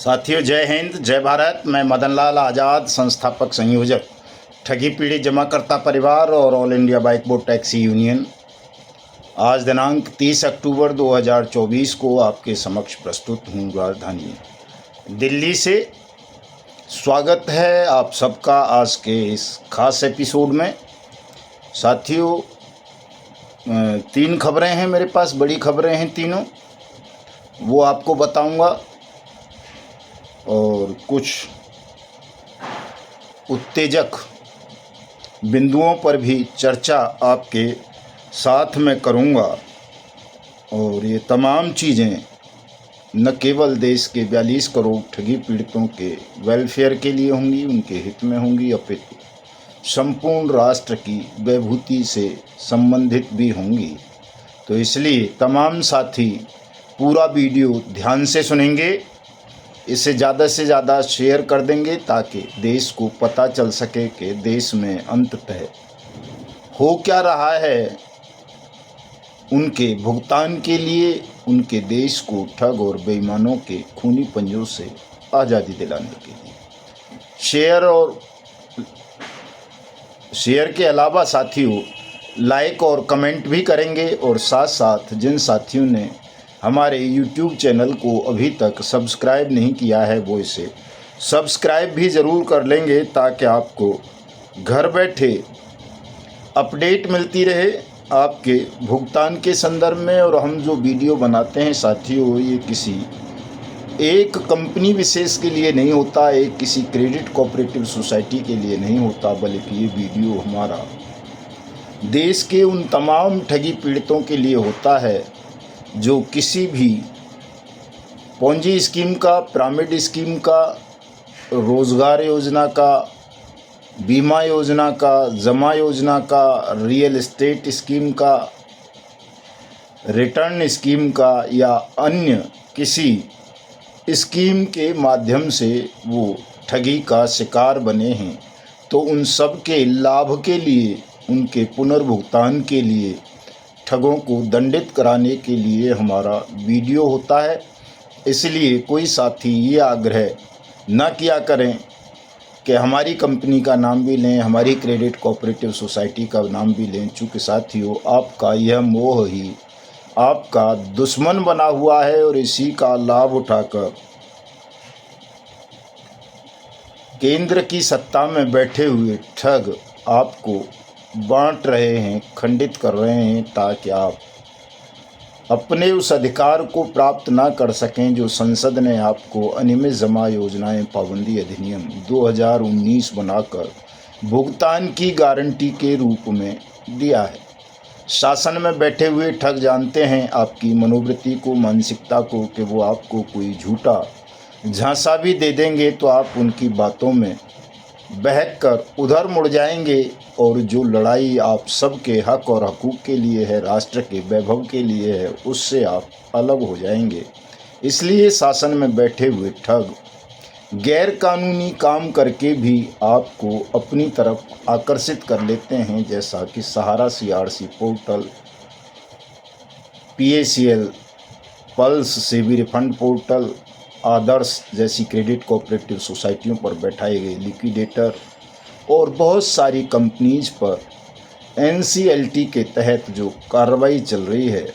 साथियों, जय हिंद, जय भारत। मैं मदन लाल आज़ाद, संस्थापक संयोजक ठगी पीड़ित जमाकर्ता परिवार और all India bike board taxi union, आज दिनांक 30 अक्टूबर 2024 को आपके समक्ष प्रस्तुत हूँ राजधानी दिल्ली से। स्वागत है आप सबका आज के इस खास एपिसोड में। साथियों, 3 खबरें हैं मेरे पास, बड़ी खबरें हैं तीनों, वो आपको बताऊंगा और कुछ उत्तेजक बिंदुओं पर भी चर्चा आपके साथ में करूंगा। और ये तमाम चीज़ें न केवल देश के 42 करोड़ ठगी पीड़ितों के वेलफेयर के लिए होंगी, उनके हित में होंगी, अपितु संपूर्ण राष्ट्र की विभूति से संबंधित भी होंगी। तो इसलिए तमाम साथी पूरा वीडियो ध्यान से सुनेंगे, इसे ज़्यादा से ज़्यादा शेयर कर देंगे ताकि देश को पता चल सके कि देश में अंततः हो क्या रहा है उनके भुगतान के लिए, उनके देश को ठग और बेईमानों के खूनी पंजों से आज़ादी दिलाने के लिए। शेयर के अलावा साथियों लाइक और कमेंट भी करेंगे, और साथ साथ जिन साथियों ने हमारे YouTube चैनल को अभी तक सब्सक्राइब नहीं किया है वो इसे सब्सक्राइब भी ज़रूर कर लेंगे ताकि आपको घर बैठे अपडेट मिलती रहे आपके भुगतान के संदर्भ में। और हम जो वीडियो बनाते हैं साथियों, ये किसी एक कंपनी विशेष के लिए नहीं होता, एक किसी क्रेडिट कोऑपरेटिव सोसाइटी के लिए नहीं होता, बल्कि ये वीडियो हमारा देश के उन तमाम ठगी पीड़ितों के लिए होता है जो किसी भी पोंजी स्कीम का, पिरामिड स्कीम का, रोज़गार योजना का, बीमा योजना का, जमा योजना का, रियल एस्टेट स्कीम का, रिटर्न स्कीम का या अन्य किसी स्कीम के माध्यम से वो ठगी का शिकार बने हैं। तो उन सब के लाभ के लिए, उनके पुनर्भुगतान के लिए, ठगों को दंडित कराने के लिए हमारा वीडियो होता है। इसलिए कोई साथी ये आग्रह न किया करें कि हमारी कंपनी का नाम भी लें, हमारी क्रेडिट कोऑपरेटिव सोसाइटी का नाम भी लें, चूँकि साथियों आपका यह मोह ही आपका दुश्मन बना हुआ है और इसी का लाभ उठाकर केंद्र की सत्ता में बैठे हुए ठग आपको बांट रहे हैं, खंडित कर रहे हैं, ताकि आप अपने उस अधिकार को प्राप्त ना कर सकें जो संसद ने आपको अनियमित जमा योजनाएं पाबंदी अधिनियम 2019 बनाकर भुगतान की गारंटी के रूप में दिया है। शासन में बैठे हुए ठग जानते हैं आपकी मनोवृत्ति को, मानसिकता को, कि वो आपको कोई झूठा झांसा भी दे देंगे तो आप उनकी बातों में बहक कर उधर मुड़ जाएंगे, और जो लड़ाई आप सबके हक और हकूक़ के लिए है, राष्ट्र के वैभव के लिए है, उससे आप अलग हो जाएंगे। इसलिए शासन में बैठे हुए ठग गैर कानूनी काम करके भी आपको अपनी तरफ आकर्षित कर लेते हैं, जैसा कि सहारा CRC पोर्टल, PACL, पल्स सेवी रिफंड पोर्टल, आदर्श जैसी क्रेडिट कोऑपरेटिव सोसाइटियों पर बैठाए गए लिक्विडेटर और बहुत सारी कंपनीज पर NCLT के तहत जो कार्रवाई चल रही है,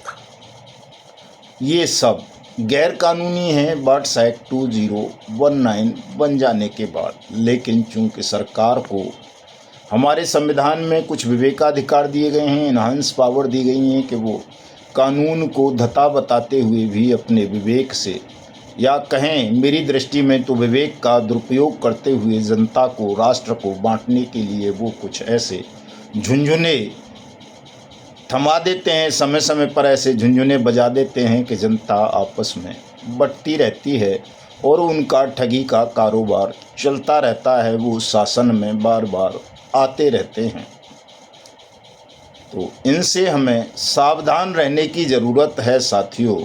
ये सब गैर कानूनी है बट्स एक्ट 2019 बन जाने के बाद। लेकिन चूंकि सरकार को हमारे संविधान में कुछ विवेकाधिकार दिए गए हैं, इन्हांस पावर दी गई हैं कि वो कानून को धता बताते हुए भी अपने विवेक से, या कहें मेरी दृष्टि में तो विवेक का दुरुपयोग करते हुए जनता को, राष्ट्र को बांटने के लिए वो कुछ ऐसे झुंझुने थमा देते हैं, समय समय पर ऐसे झुंझुने बजा देते हैं कि जनता आपस में बंटती रहती है और उनका ठगी का कारोबार चलता रहता है। वो शासन में बार बार आते रहते हैं। तो इनसे हमें सावधान रहने की ज़रूरत है साथियों।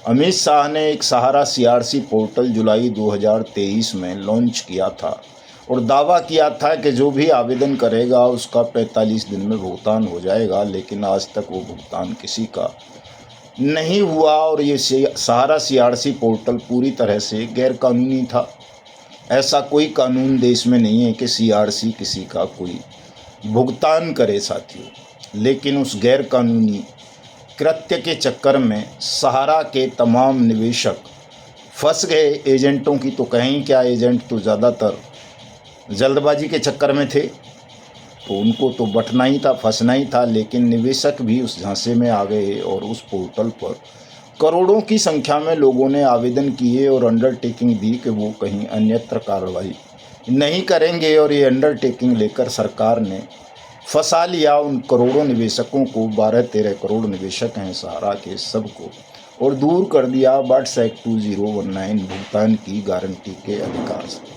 अमित शाह ने एक सहारा CRC पोर्टल जुलाई 2023 में लॉन्च किया था और दावा किया था कि जो भी आवेदन करेगा उसका 45 दिन में भुगतान हो जाएगा, लेकिन आज तक वो भुगतान किसी का नहीं हुआ और ये सहारा सीआरसी पोर्टल पूरी तरह से गैरकानूनी था। ऐसा कोई कानून देश में नहीं है कि सीआरसी किसी का कोई भुगतान करे साथियों। लेकिन उस गैरकानूनी कृत्य के चक्कर में सहारा के तमाम निवेशक फंस गए। एजेंटों की तो कहीं क्या, एजेंट तो ज़्यादातर जल्दबाजी के चक्कर में थे, तो उनको तो बटना ही था, फंसना ही था। लेकिन निवेशक भी उस झांसे में आ गए और उस पोर्टल पर करोड़ों की संख्या में लोगों ने आवेदन किए और अंडरटेकिंग दी कि वो कहीं अन्यत्र कार्रवाई नहीं करेंगे। और ये अंडरटेकिंग लेकर सरकार ने फंसा लिया उन करोड़ों निवेशकों को। 12-13 करोड़ निवेशक हैं सहारा के, सबको, और दूर कर दिया बट्स एक्ट 2019 भुगतान की गारंटी के अधिकार से।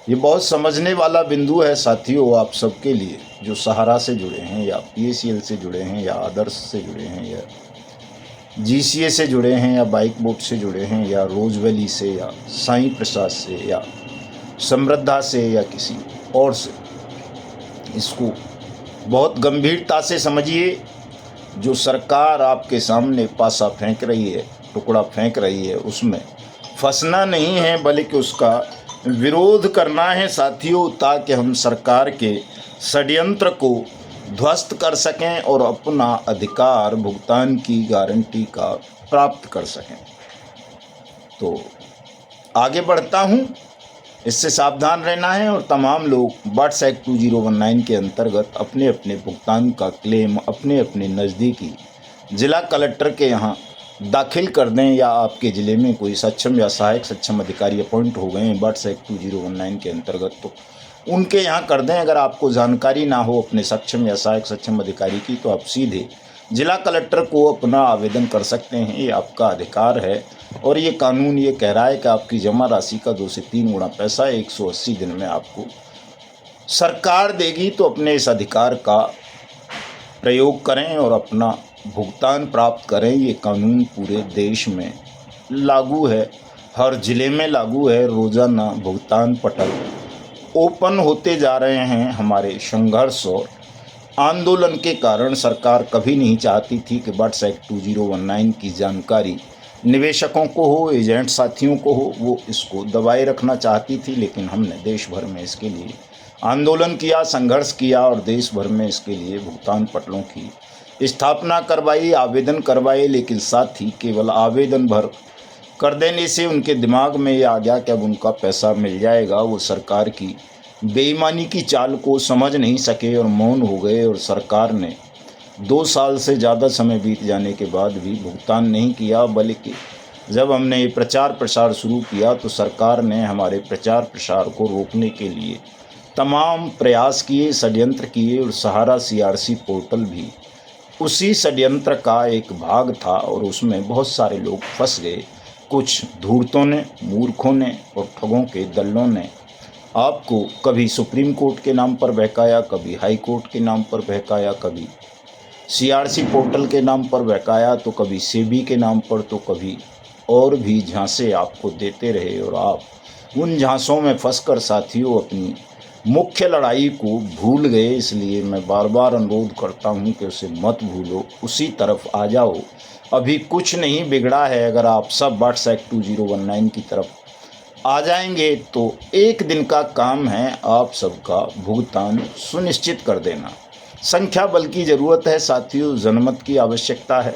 ये बहुत समझने वाला बिंदु है साथियों आप सबके लिए, जो सहारा से जुड़े हैं या PACL से जुड़े हैं या आदर्श से जुड़े हैं या GCA से जुड़े हैं या बाइक बोट से जुड़े हैं या रोज वैली से या साईं प्रसाद से या समृद्धा से या किसी और से। इसको बहुत गंभीरता से समझिए। जो सरकार आपके सामने पासा फेंक रही है, टुकड़ा फेंक रही है, उसमें फंसना नहीं है बल्कि उसका विरोध करना है साथियों, ताकि हम सरकार के षड्यंत्र को ध्वस्त कर सकें और अपना अधिकार भुगतान की गारंटी का प्राप्त कर सकें। तो आगे बढ़ता हूं, इससे सावधान रहना है और तमाम लोग बट्स एक्ट 2019 के अंतर्गत अपने अपने भुगतान का क्लेम अपने अपने नज़दीकी जिला कलेक्टर के यहाँ दाखिल कर दें, या आपके ज़िले में कोई सक्षम या सहायक सक्षम अधिकारी अपॉइंट हो गए हैं बट्स एक्ट 2019 के अंतर्गत, तो उनके यहाँ कर दें। अगर आपको जानकारी ना हो अपने सक्षम या सहायक सक्षम अधिकारी की, तो आप सीधे जिला कलेक्टर को अपना आवेदन कर सकते हैं। ये आपका अधिकार है और ये कानून ये कह रहा है कि आपकी जमा राशि का 2 से 3 गुना पैसा 180 दिन में आपको सरकार देगी। तो अपने इस अधिकार का प्रयोग करें और अपना भुगतान प्राप्त करें। ये कानून पूरे देश में लागू है, हर ज़िले में लागू है। रोज़ाना भुगतान पटल ओपन होते जा रहे हैं। हमारे संघर्ष और आंदोलन के कारण सरकार कभी नहीं चाहती थी कि बट्स एक्ट 2019 की जानकारी निवेशकों को हो, एजेंट साथियों को हो, वो इसको दबाए रखना चाहती थी। लेकिन हमने देश भर में इसके लिए आंदोलन किया, संघर्ष किया और देश भर में इसके लिए भुगतान पटलों की स्थापना करवाई, आवेदन करवाए। लेकिन साथ ही केवल आवेदन भर कर देने से उनके दिमाग में ये आ गया कि अब उनका पैसा मिल जाएगा। वो सरकार की बेईमानी की चाल को समझ नहीं सके और मौन हो गए। और सरकार ने 2 साल से ज़्यादा समय बीत जाने के बाद भी भुगतान नहीं किया, बल्कि जब हमने ये प्रचार प्रसार शुरू किया तो सरकार ने हमारे प्रचार प्रसार को रोकने के लिए तमाम प्रयास किए, षड्यंत्र किए। और सहारा CRC पोर्टल भी उसी षड्यंत्र का एक भाग था और उसमें बहुत सारे लोग फंस गए। कुछ धूर्तों ने, मूर्खों ने और ठगों के दल्लों ने आपको कभी सुप्रीम कोर्ट के नाम पर बहकाया, कभी हाई कोर्ट के नाम पर बहकाया, कभी CRC पोर्टल के नाम पर बहकाया, तो कभी सेबी के नाम पर, तो कभी और भी झांसे आपको देते रहे। और आप उन झांसों में फंसकर साथियों अपनी मुख्य लड़ाई को भूल गए। इसलिए मैं बार बार अनुरोध करता हूं कि उसे मत भूलो, उसी तरफ आ जाओ। अभी कुछ नहीं बिगड़ा है। अगर आप सब बट्स एक्ट 2019 की तरफ आ जाएंगे तो एक दिन का काम है आप सबका भुगतान सुनिश्चित कर देना। संख्या बल की ज़रूरत है साथियों, जनमत की आवश्यकता है।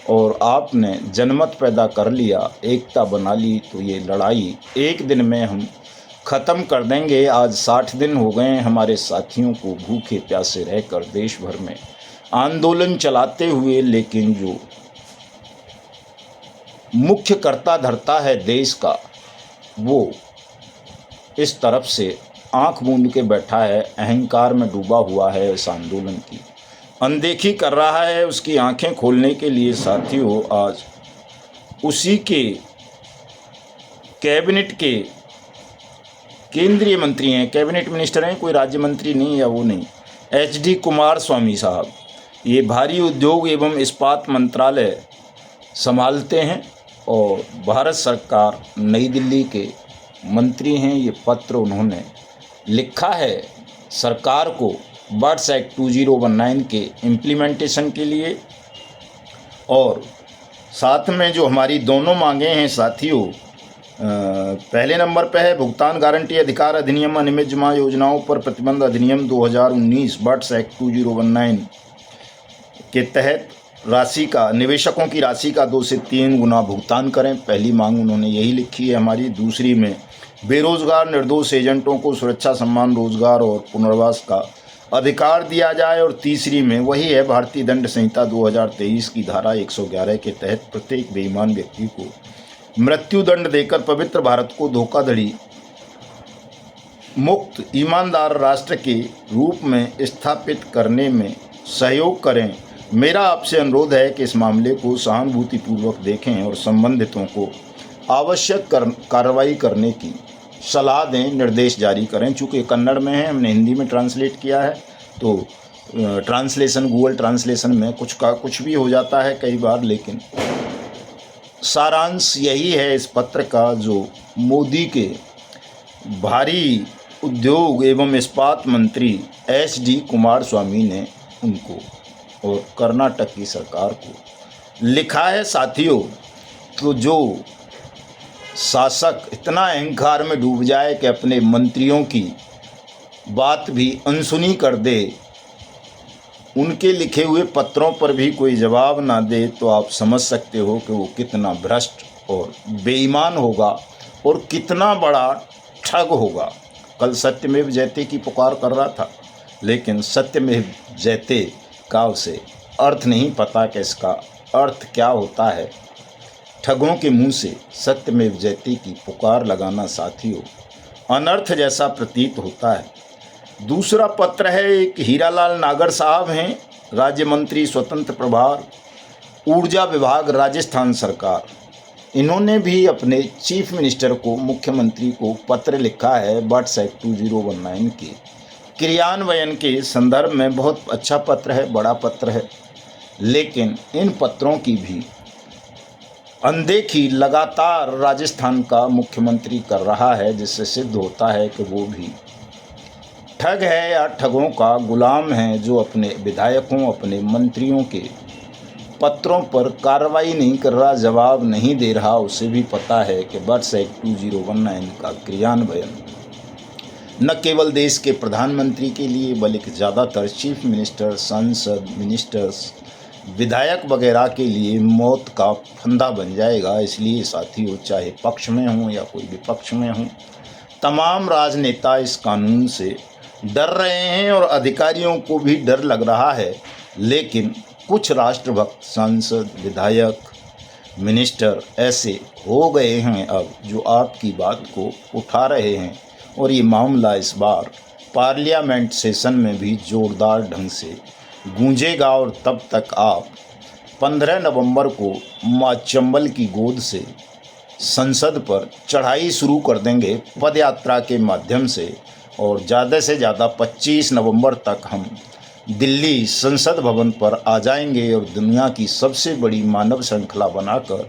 और आपने जनमत पैदा कर लिया, एकता बना ली, तो ये लड़ाई एक दिन में हम ख़त्म कर देंगे। आज 60 दिन हो गए हमारे साथियों को भूखे प्यासे रहकर देश भर में आंदोलन चलाते हुए। लेकिन जो मुख्य कर्ता धर्ता है देश का, वो इस तरफ से आंख मूंद के बैठा है, अहंकार में डूबा हुआ है, इस आंदोलन की अनदेखी कर रहा है। उसकी आंखें खोलने के लिए साथियों आज उसी के कैबिनेट के केंद्रीय मंत्री हैं, कैबिनेट मिनिस्टर हैं, कोई राज्य मंत्री नहीं या वो नहीं, HD कुमारस्वामी साहब, ये भारी उद्योग एवं इस्पात मंत्रालय संभालते हैं और भारत सरकार नई दिल्ली के मंत्री हैं। ये पत्र उन्होंने लिखा है सरकार को बट्स एक्ट 2019 के इम्प्लीमेंटेशन के लिए। और साथ में जो हमारी दोनों मांगे हैं साथियों, पहले नंबर पे है भुगतान गारंटी अधिकार अधिनियम अनियमित जमा योजनाओं पर प्रतिबंध अधिनियम 2019 बट्स एक्ट 2019 के तहत राशि का, निवेशकों की राशि का 2 से 3 गुना भुगतान करें। पहली मांग उन्होंने यही लिखी है हमारी। दूसरी में बेरोजगार निर्दोष एजेंटों को सुरक्षा, सम्मान, रोजगार और पुनर्वास का अधिकार दिया जाए। और तीसरी में वही है, भारतीय दंड संहिता 2023 की धारा 111 के तहत प्रत्येक बेईमान व्यक्ति को मृत्यु दंड देकर पवित्र भारत को धोखाधड़ी मुक्त ईमानदार राष्ट्र के रूप में स्थापित करने में सहयोग करें। मेरा आपसे अनुरोध है कि इस मामले को सहानुभूतिपूर्वक देखें और संबंधितों को आवश्यक कार्रवाई करने की सलाह दें, निर्देश जारी करें। चूँकि कन्नड़ में है, हमने हिंदी में ट्रांसलेट किया है, तो ट्रांसलेशन, गूगल ट्रांसलेशन में कुछ भी हो जाता है कई बार, लेकिन सारांश यही है इस पत्र का, जो मोदी के भारी उद्योग एवं इस्पात मंत्री SD कुमारस्वामी ने उनको और कर्नाटक की सरकार को लिखा है। साथियों, तो जो शासक इतना अहंकार में डूब जाए कि अपने मंत्रियों की बात भी अनसुनी कर दे, उनके लिखे हुए पत्रों पर भी कोई जवाब ना दे, तो आप समझ सकते हो कि वो कितना भ्रष्ट और बेईमान होगा और कितना बड़ा ठग होगा। कल सत्यमेव जयते की पुकार कर रहा था, लेकिन सत्यमेव जयते का उसे अर्थ नहीं पता कि इसका अर्थ क्या होता है। ठगों के मुंह से सत्यमेव जयते की पुकार लगाना साथियों अनर्थ जैसा प्रतीत होता है। दूसरा पत्र है, एक हीरालाल नागर साहब हैं, राज्य मंत्री स्वतंत्र प्रभार ऊर्जा विभाग राजस्थान सरकार। इन्होंने भी अपने चीफ मिनिस्टर को, मुख्यमंत्री को पत्र लिखा है बट्स एक्ट 2019 के क्रियान्वयन के संदर्भ में। बहुत अच्छा पत्र है, बड़ा पत्र है, लेकिन इन पत्रों की भी अनदेखी लगातार राजस्थान का मुख्यमंत्री कर रहा है, जिससे सिद्ध होता है कि वो भी ठग है या ठगों का गुलाम है, जो अपने विधायकों, अपने मंत्रियों के पत्रों पर कार्रवाई नहीं कर रहा, जवाब नहीं दे रहा। उसे भी पता है कि बट्स एक्ट 2019 का क्रियान्वयन न केवल देश के प्रधानमंत्री के लिए, बल्कि ज़्यादातर चीफ मिनिस्टर, सांसद, मिनिस्टर्स, विधायक वगैरह के लिए मौत का फंदा बन जाएगा। इसलिए साथियों, चाहे पक्ष में हों या कोई विपक्ष में हों, तमाम राजनेता इस कानून से डर रहे हैं और अधिकारियों को भी डर लग रहा है। लेकिन कुछ राष्ट्रभक्त सांसद, विधायक, मिनिस्टर ऐसे हो गए हैं अब, जो आपकी बात को उठा रहे हैं, और ये मामला इस बार पार्लियामेंट सेशन में भी जोरदार ढंग से गूंजेगा। और तब तक आप 15 नवंबर को माँ चंबल की गोद से संसद पर चढ़ाई शुरू कर देंगे पदयात्रा के माध्यम से, और ज़्यादा से ज़्यादा 25 नवंबर तक हम दिल्ली संसद भवन पर आ जाएंगे और दुनिया की सबसे बड़ी मानव श्रृंखला बनाकर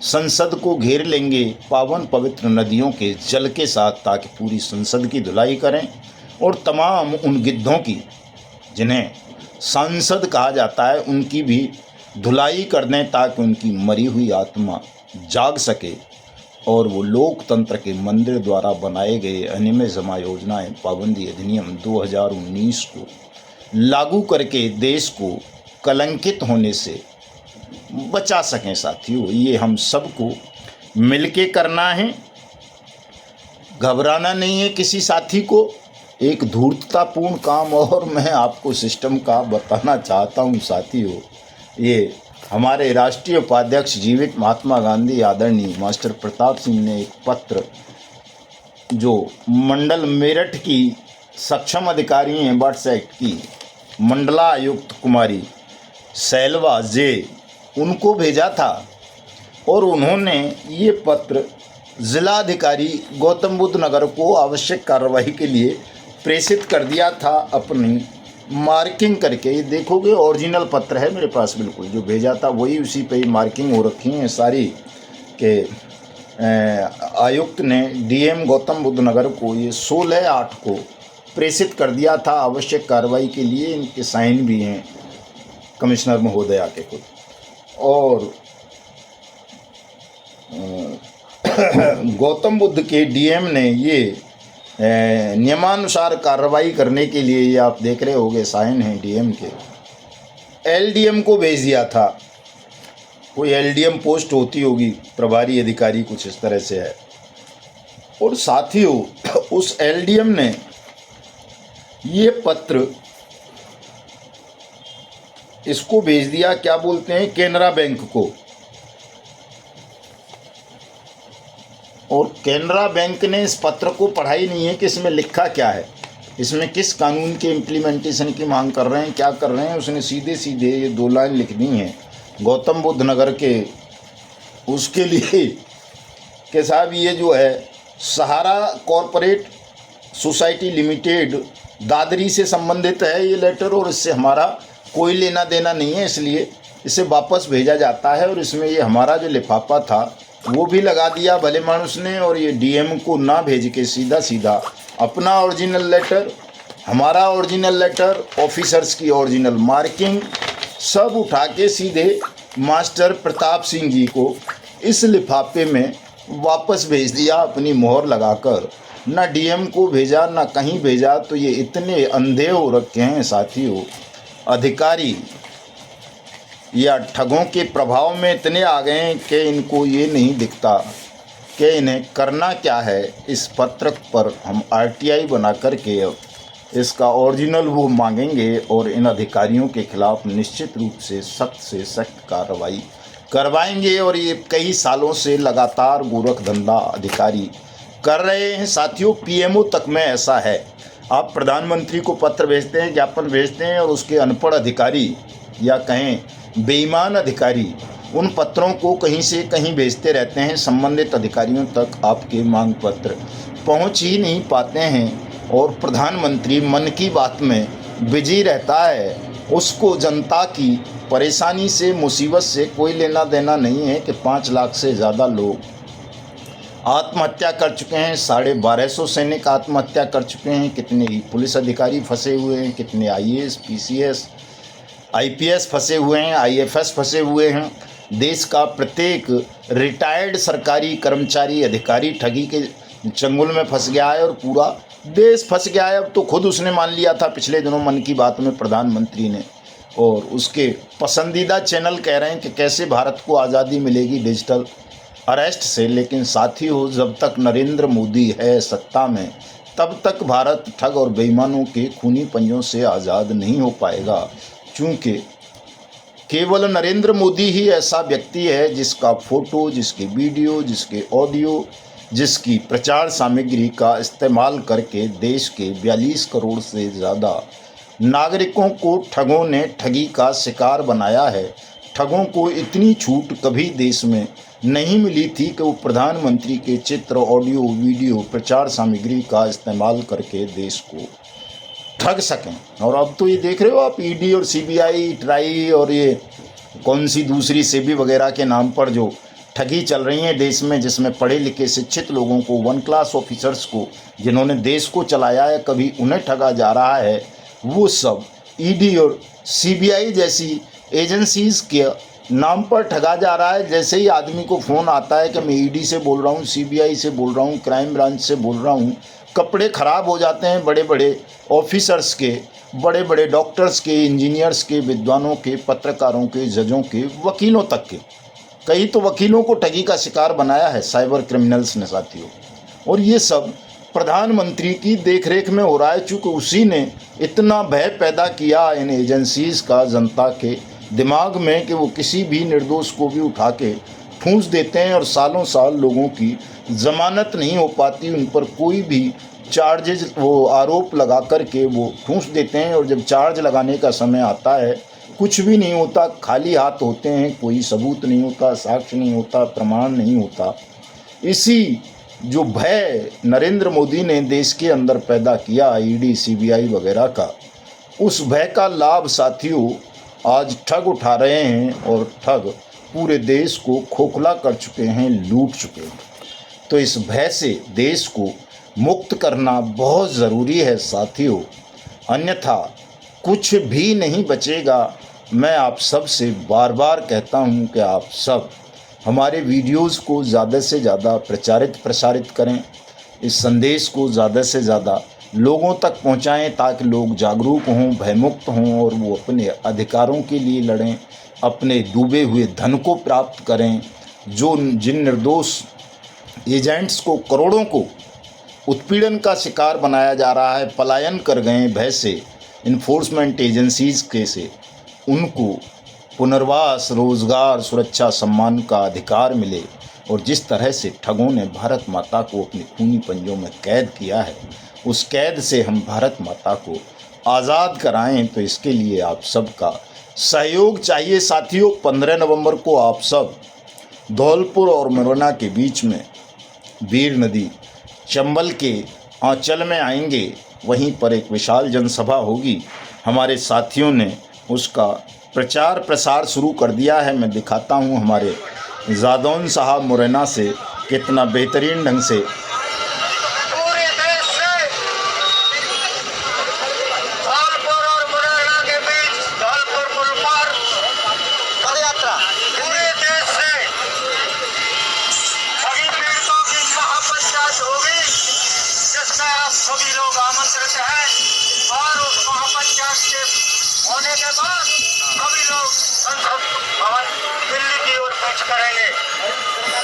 संसद को घेर लेंगे पावन पवित्र नदियों के जल के साथ, ताकि पूरी संसद की धुलाई करें और तमाम उन गिद्धों की, जिन्हें सांसद कहा जाता है, उनकी भी धुलाई कर दें, ताकि उनकी मरी हुई आत्मा जाग सके और वो लोकतंत्र के मंदिर द्वारा बनाए गए अनियमित जमा योजनाएं पाबंदी अधिनियम 2019 को लागू करके देश को कलंकित होने से बचा सकें। साथियों, ये हम सबको मिलके करना है, घबराना नहीं है किसी साथी को। एक धूर्ततापूर्ण काम और मैं आपको सिस्टम का बताना चाहता हूँ साथियों। ये हमारे राष्ट्रीय उपाध्यक्ष जीवित महात्मा गांधी आदरणीय मास्टर प्रताप सिंह ने एक पत्र, जो मंडल मेरठ की सक्षम अधिकारी हैं बट्स एक्ट की, मंडला आयुक्त कुमारी सैलवा जे, उनको भेजा था, और उन्होंने ये पत्र जिलाधिकारी गौतम बुद्ध नगर को आवश्यक कार्रवाई के लिए प्रेषित कर दिया था, अपनी मार्किंग करके। ये देखोगे ओरिजिनल पत्र है मेरे पास, बिल्कुल जो भेजा था वही, उसी पे ही मार्किंग हो रखी है सारी, के आयुक्त ने DM गौतम बुद्ध नगर को ये 16/8 को प्रेषित कर दिया था आवश्यक कार्रवाई के लिए। इनके साइन भी हैं कमिश्नर महोदया के खुद। और गौतम बुद्ध के डीएम ने ये नियमानुसार कार्रवाई करने के लिए, ये आप देख रहे होंगे साइन हैं डीएम के, एलडीएम को भेज दिया था। कोई एलडीएम पोस्ट होती होगी, प्रभारी अधिकारी कुछ इस तरह से है। और साथियों उस एलडीएम ने ये पत्र इसको भेज दिया, क्या बोलते हैं, केनरा बैंक को। और केनरा बैंक ने इस पत्र को पढ़ा ही नहीं है कि इसमें लिखा क्या है, इसमें किस कानून के इम्प्लीमेंटेशन की मांग कर रहे हैं, क्या कर रहे हैं। उसने सीधे सीधे ये 2 लाइन लिख दी हैं गौतम बुद्ध नगर के उसके लिए कि साहब ये जो है सहारा कॉरपोरेट सोसाइटी लिमिटेड दादरी से संबंधित है ये लेटर, और इससे हमारा कोई लेना देना नहीं है, इसलिए इसे वापस भेजा जाता है। और इसमें ये हमारा जो लिफाफा था वो भी लगा दिया भले मानुस ने, और ये डीएम को ना भेज के सीधा सीधा अपना ओरिजिनल लेटर, हमारा ओरिजिनल लेटर, ऑफिसर्स की ओरिजिनल मार्किंग सब उठा के सीधे मास्टर प्रताप सिंह जी को इस लिफाफे में वापस भेज दिया अपनी मोहर लगाकर। ना डीएम को भेजा ना कहीं भेजा। तो ये इतने अंधे हो रखे हैं साथियों अधिकारी, या ठगों के प्रभाव में इतने आ गए हैं कि इनको ये नहीं दिखता कि इन्हें करना क्या है। इस पत्र पर हम आरटीआई बना करके इसका ओरिजिनल वो मांगेंगे और इन अधिकारियों के खिलाफ निश्चित रूप से सख्त कार्रवाई करवाएंगे। और ये कई सालों से लगातार गोरख धंधा अधिकारी कर रहे हैं साथियों। पीएमओ तक में ऐसा है, आप प्रधानमंत्री को पत्र भेजते हैं, ज्ञापन भेजते हैं, और उसके अनपढ़ अधिकारी या कहें बेईमान अधिकारी उन पत्रों को कहीं से कहीं भेजते रहते हैं। संबंधित अधिकारियों तक आपके मांग पत्र पहुंच ही नहीं पाते हैं, और प्रधानमंत्री मन की बात में बिजी रहता है। उसको जनता की परेशानी से, मुसीबत से कोई लेना देना नहीं है कि 5 लाख से ज़्यादा लोग आत्महत्या कर चुके हैं, 1250 सैनिक आत्महत्या कर चुके हैं, कितने पुलिस अधिकारी फंसे हुए हैं, कितने आईएएस, पीसीएस, आईपीएस फंसे हुए हैं, आईएफएस फंसे हुए हैं। देश का प्रत्येक रिटायर्ड सरकारी कर्मचारी अधिकारी ठगी के चंगुल में फंस गया है और पूरा देश फंस गया है। अब तो खुद उसने मान लिया था पिछले दिनों मन की बात में प्रधानमंत्री ने, और उसके पसंदीदा चैनल कह रहे हैं कि कैसे भारत को आज़ादी मिलेगी डिजिटल अरेस्ट से। लेकिन साथियों जब तक नरेंद्र मोदी है सत्ता में तब तक भारत ठग और बेईमानों के खूनी पंजों से आज़ाद नहीं हो पाएगा, क्योंकि केवल नरेंद्र मोदी ही ऐसा व्यक्ति है जिसका फोटो, जिसके वीडियो, जिसके ऑडियो, जिसकी प्रचार सामग्री का इस्तेमाल करके देश के 42 करोड़ से ज़्यादा नागरिकों को ठगों ने ठगी का शिकार बनाया है। ठगों को इतनी छूट कभी देश में नहीं मिली थी कि वो प्रधानमंत्री के चित्र, ऑडियो, वीडियो, प्रचार सामग्री का इस्तेमाल करके देश को ठग सकें। और अब तो ये देख रहे हो आप, ईडी और सीबीआई, ट्राई और ये कौन सी दूसरी सेबी वगैरह के नाम पर जो ठगी चल रही है देश में, जिसमें पढ़े लिखे शिक्षित लोगों को, 1 क्लास ऑफिसर्स को, जिन्होंने देश को चलाया है, कभी उन्हें ठगा जा रहा है। वो सब ईडी और सीबीआई जैसी एजेंसीज़ के नाम पर ठगा जा रहा है। जैसे ही आदमी को फ़ोन आता है कि मैं ईडी से बोल रहा हूँ, सीबीआई से बोल रहा हूँ, क्राइम ब्रांच से बोल रहा हूँ, कपड़े ख़राब हो जाते हैं बड़े बड़े ऑफिसर्स के, बड़े बड़े डॉक्टर्स के, इंजीनियर्स के, विद्वानों के, पत्रकारों के, जजों के, वकीलों तक के। कई तो वकीलों को ठगी का शिकार बनाया है साइबर क्रिमिनल्स ने साथियों। और ये सब प्रधानमंत्री की देखरेख में हो रहा है, चूँकि उसी ने इतना भय पैदा किया इन एजेंसीज़ का जनता के दिमाग में कि वो किसी भी निर्दोष को भी उठा के ठूंस देते हैं, और सालों साल लोगों की ज़मानत नहीं हो पाती, उन पर कोई भी चार्जेज, वो आरोप लगा कर के वो ठूंस देते हैं। और जब चार्ज लगाने का समय आता है कुछ भी नहीं होता, खाली हाथ होते हैं, कोई सबूत नहीं होता, साक्ष्य नहीं होता, प्रमाण नहीं होता। इसी जो भय नरेंद्र मोदी ने देश के अंदर पैदा किया ईडी सीबीआई वगैरह का, उस भय का लाभ साथियों आज ठग उठा रहे हैं, और ठग पूरे देश को खोखला कर चुके हैं, लूट चुके हैं। तो इस भय से देश को मुक्त करना बहुत ज़रूरी है साथियों, अन्यथा कुछ भी नहीं बचेगा। मैं आप सब से बार बार कहता हूं कि आप सब हमारे वीडियोस को ज़्यादा से ज़्यादा प्रसारित करें, इस संदेश को ज़्यादा से ज़्यादा लोगों तक पहुंचाएं ताकि लोग जागरूक हों, भयमुक्त हों और वो अपने अधिकारों के लिए लड़ें, अपने डूबे हुए धन को प्राप्त करें। जिन निर्दोष एजेंट्स को, करोड़ों को उत्पीड़न का शिकार बनाया जा रहा है, पलायन कर गए भय से इन्फोर्समेंट एजेंसीज के से, उनको पुनर्वास, रोजगार, सुरक्षा, सम्मान का अधिकार मिले। और जिस तरह से ठगों ने भारत माता को अपने खूनी पंजों में कैद किया है, उस कैद से हम भारत माता को आज़ाद कराएं, तो इसके लिए आप सबका सहयोग चाहिए साथियों। 15 नवंबर को आप सब धौलपुर और मुरैना के बीच में वीर नदी चंबल के आंचल में आएंगे। वहीं पर एक विशाल जनसभा होगी। हमारे साथियों ने उसका प्रचार प्रसार शुरू कर दिया है। मैं दिखाता हूं हमारे जादौन साहब मुरैना से कितना बेहतरीन ढंग से पूरे देश से धौलपुर और मुरैना के बीच धौलपुर पुल पर पदयात्रा पूरे देश से सभी पीड़ितों की महापंचायत होगी, जिसमें आप सभी लोग आमंत्रित हैं। और उस महापंचायत के होने के बाद सभी लोग संसद भवन दिल्ली की ओर कूच करेंगे।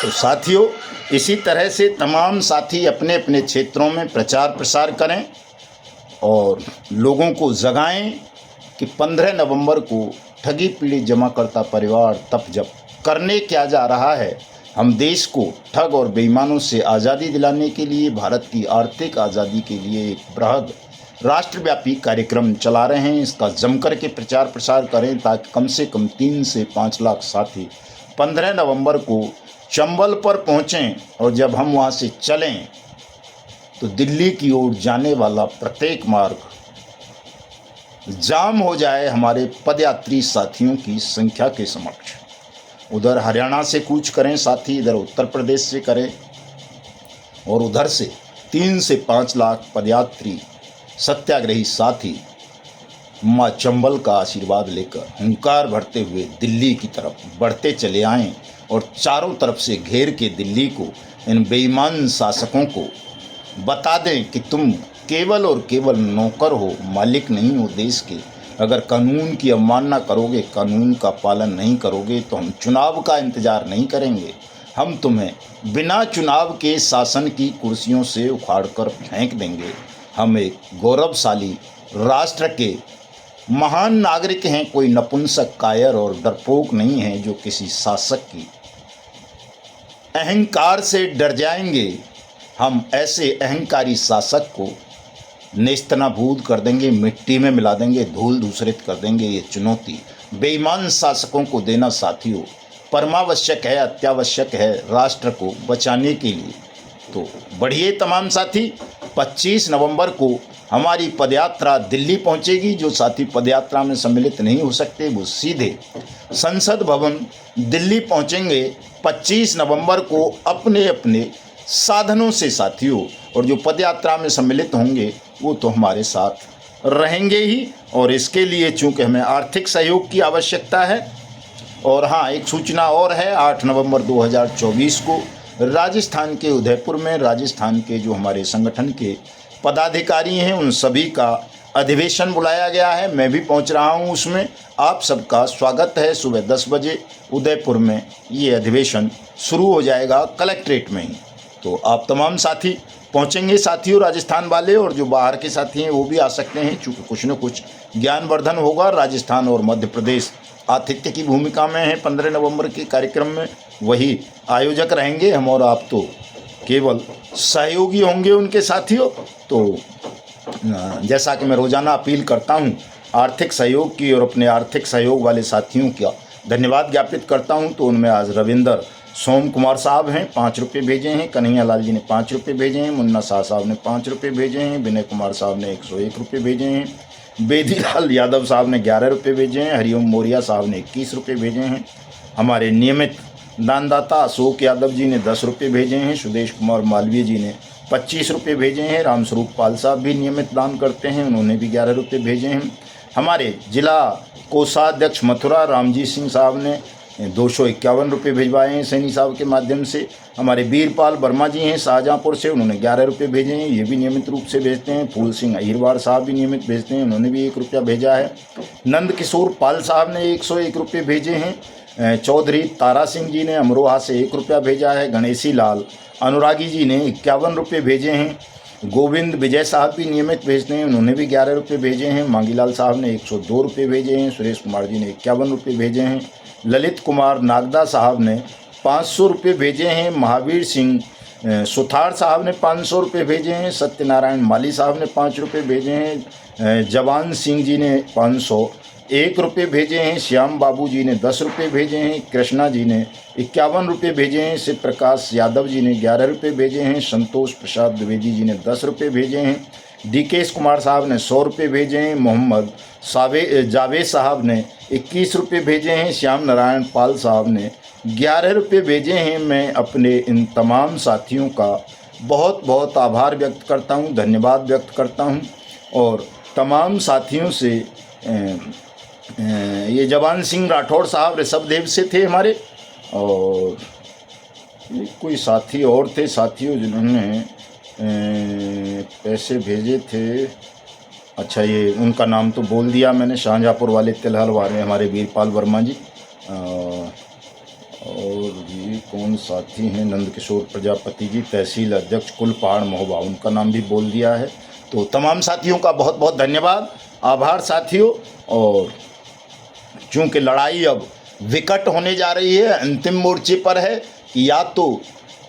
तो साथियों, इसी तरह से तमाम साथी अपने अपने क्षेत्रों में प्रचार प्रसार करें और लोगों को जगाएं कि 15 नवंबर को ठगी पीड़ित जमाकर्ता परिवार तप जप करने क्या जा रहा है। हम देश को ठग और बेईमानों से आज़ादी दिलाने के लिए, भारत की आर्थिक आज़ादी के लिए एक बृहद राष्ट्रव्यापी कार्यक्रम चला रहे हैं। इसका जमकर के प्रचार प्रसार करें ताकि कम से कम 3 से 5 लाख साथी 15 नवंबर को चंबल पर पहुंचें। और जब हम वहां से चलें तो दिल्ली की ओर जाने वाला प्रत्येक मार्ग जाम हो जाए हमारे पदयात्री साथियों की संख्या के समक्ष। उधर हरियाणा से कूच करें साथी, इधर उत्तर प्रदेश से करें और उधर से 3 से 5 लाख पदयात्री सत्याग्रही साथी माँ चंबल का आशीर्वाद लेकर हुंकार भरते हुए दिल्ली की तरफ बढ़ते चले आएं और चारों तरफ से घेर के दिल्ली को, इन बेईमान शासकों को बता दें कि तुम केवल और केवल नौकर हो, मालिक नहीं हो देश के। अगर कानून की अवमानना करोगे, कानून का पालन नहीं करोगे, तो हम चुनाव का इंतज़ार नहीं करेंगे। हम तुम्हें बिना चुनाव के शासन की कुर्सियों से उखाड़कर फेंक देंगे। हम एक गौरवशाली राष्ट्र के महान नागरिक हैं, कोई नपुंसक, कायर और डरपोक नहीं हैं जो किसी शासक की अहंकार से डर जाएंगे। हम ऐसे अहंकारी शासक को नेस्तनाबूद कर देंगे, मिट्टी में मिला देंगे, धूल धूसरित कर देंगे। ये चुनौती बेईमान शासकों को देना साथियों परमावश्यक है, अत्यावश्यक है राष्ट्र को बचाने के लिए। तो बढ़िए तमाम साथी, 25 नवंबर को हमारी पदयात्रा दिल्ली पहुंचेगी। जो साथी पदयात्रा में सम्मिलित नहीं हो सकते वो सीधे संसद भवन दिल्ली पहुंचेंगे 25 नवंबर को अपने अपने साधनों से साथियों। और जो पदयात्रा में सम्मिलित होंगे वो तो हमारे साथ रहेंगे ही। और इसके लिए चूँकि हमें आर्थिक सहयोग की आवश्यकता है। और हाँ, एक सूचना और है, 8 नवंबर 2024 को राजस्थान के उदयपुर में राजस्थान के जो हमारे संगठन के पदाधिकारी हैं उन सभी का अधिवेशन बुलाया गया है। मैं भी पहुंच रहा हूं उसमें। आप सबका स्वागत है। सुबह 10 बजे उदयपुर में ये अधिवेशन शुरू हो जाएगा, कलेक्ट्रेट में ही। तो आप तमाम साथी पहुंचेंगे साथियों, राजस्थान वाले, और जो बाहर के साथी हैं वो भी आ सकते हैं, चूँकि कुछ न कुछ ज्ञानवर्धन होगा। राजस्थान और मध्य प्रदेश आतिथ्य की भूमिका में है 15 नवंबर के कार्यक्रम में, वही आयोजक रहेंगे। हम और आप तो केवल सहयोगी होंगे उनके साथियों। तो जैसा कि मैं रोज़ाना अपील करता हूं आर्थिक सहयोग की, और अपने आर्थिक सहयोग वाले साथियों का धन्यवाद ज्ञापित करता हूं, तो उनमें आज रविंदर सोम कुमार साहब हैं, 5 रुपये भेजे हैं। कन्हैया लाल जी ने 5 रुपये भेजे हैं। मुन्ना शाह साहब ने 5 रुपये भेजे हैं। विनय कुमार साहब ने 101 रुपये भेजे हैं। बेदीलाल यादव साहब ने 11 रुपये भेजे हैं। हरिओम मोरिया साहब ने 21 रुपये भेजे हैं। हमारे नियमित दानदाता अशोक यादव जी ने 10 रुपये भेजे हैं। सुदेश कुमार मालवीय जी ने 25 रुपये भेजे हैं। रामस्वरूप पाल साहब भी नियमित दान करते हैं, उन्होंने भी 11 रुपये भेजे हैं। हमारे जिला कोषाध्यक्ष मथुरा रामजी सिंह साहब ने 251 रुपये भिजवाए हैं सैनी साहब के माध्यम से। हमारे वीरपाल वर्मा जी हैं शाहजहाँपुर से, उन्होंने 11 रुपये भेजे हैं, ये भी नियमित रूप से भेजते हैं। फूल सिंह अहिरवार साहब भी नियमित भेजते हैं, उन्होंने भी 1 रुपया भेजा है। नंद किशोर पाल साहब ने 101 रुपये भेजे हैं। चौधरी तारा सिंह जी ने अमरोहा से 1 रुपया भेजा है। गणेशी लाल अनुरागी जी ने 51 रुपये भेजे हैं। गोविंद विजय साहब भी नियमित भेजते हैं, उन्होंने भी 11 रुपये भेजे हैं। मांगीलाल साहब ने 102 रुपये भेजे हैं। सुरेश कुमार जी ने 51 रुपये भेजे हैं। ललित कुमार नागदा साहब ने 500 रुपये भेजे हैं। महावीर सिंह सुथार साहब ने 500 रुपये भेजे हैं। सत्यनारायण माली साहब ने 5 रुपये भेजे हैं। जवान सिंह जी ने 501 रुपये भेजे हैं। श्याम बाबू जी ने 10 रुपये भेजे हैं। कृष्णा जी ने 51 रुपये भेजे हैं। शिव प्रकाश यादव जी ने 11 रुपये भेजे हैं। संतोष प्रसाद द्विवेदी जी ने 10 रुपये भेजे हैं। डीकेश कुमार साहब ने 100 रुपये भेजे हैं। मोहम्मद जावेद साहब ने 21 रुपये भेजे हैं। श्याम नारायण पाल साहब ने 11 रुपये भेजे हैं। मैं अपने इन तमाम साथियों का बहुत बहुत आभार व्यक्त करता हूं, धन्यवाद व्यक्त करता हूं। और तमाम साथियों से ये जवान सिंह राठौड़ साहब ऋषभदेव से थे हमारे, और कोई साथी और थे साथियों जिन्होंने पैसे भेजे थे। अच्छा, ये उनका नाम तो बोल दिया मैंने, शाहजहाँपुर वाले तिलहल वाले हमारे वीरपाल वर्मा जी। और ये कौन साथी हैं, नंदकिशोर प्रजापति जी, तहसील अध्यक्ष कुलपहाड़ महोबा, उनका नाम भी बोल दिया है। तो तमाम साथियों का बहुत बहुत धन्यवाद, आभार साथियों। और चूँकि लड़ाई अब विकट होने जा रही है, अंतिम मोर्चे पर है कि या तो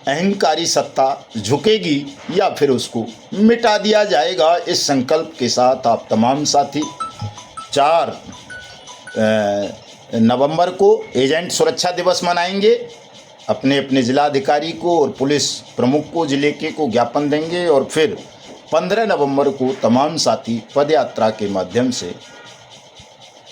अहंकारी सत्ता झुकेगी या फिर उसको मिटा दिया जाएगा। इस संकल्प के साथ आप तमाम साथी 4 नवंबर को एजेंट सुरक्षा दिवस मनाएंगे। अपने अपने जिलाधिकारी को और पुलिस प्रमुख को जिले के को ज्ञापन देंगे, और फिर 15 नवंबर को तमाम साथी पदयात्रा के माध्यम से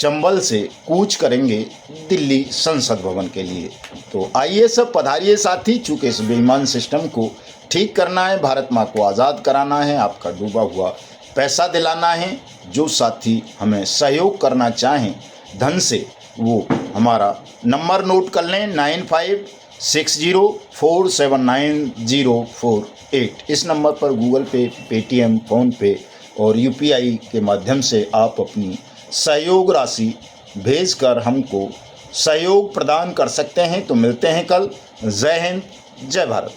चंबल से कूच करेंगे दिल्ली संसद भवन के लिए। तो आइए सब पधारिए साथी, चूँकि इस बेईमान सिस्टम को ठीक करना है, भारत माँ को आज़ाद कराना है, आपका डूबा हुआ पैसा दिलाना है। जो साथी हमें सहयोग करना चाहें धन से, वो हमारा नंबर नोट कर लें 9560479048। इस नंबर पर गूगल पे, पेटीएम, फ़ोनपे और यूपीआई के माध्यम से आप अपनी सहयोग राशि भेजकर हमको सहयोग प्रदान कर सकते हैं। तो मिलते हैं कल। जय हिंद, जय भारत।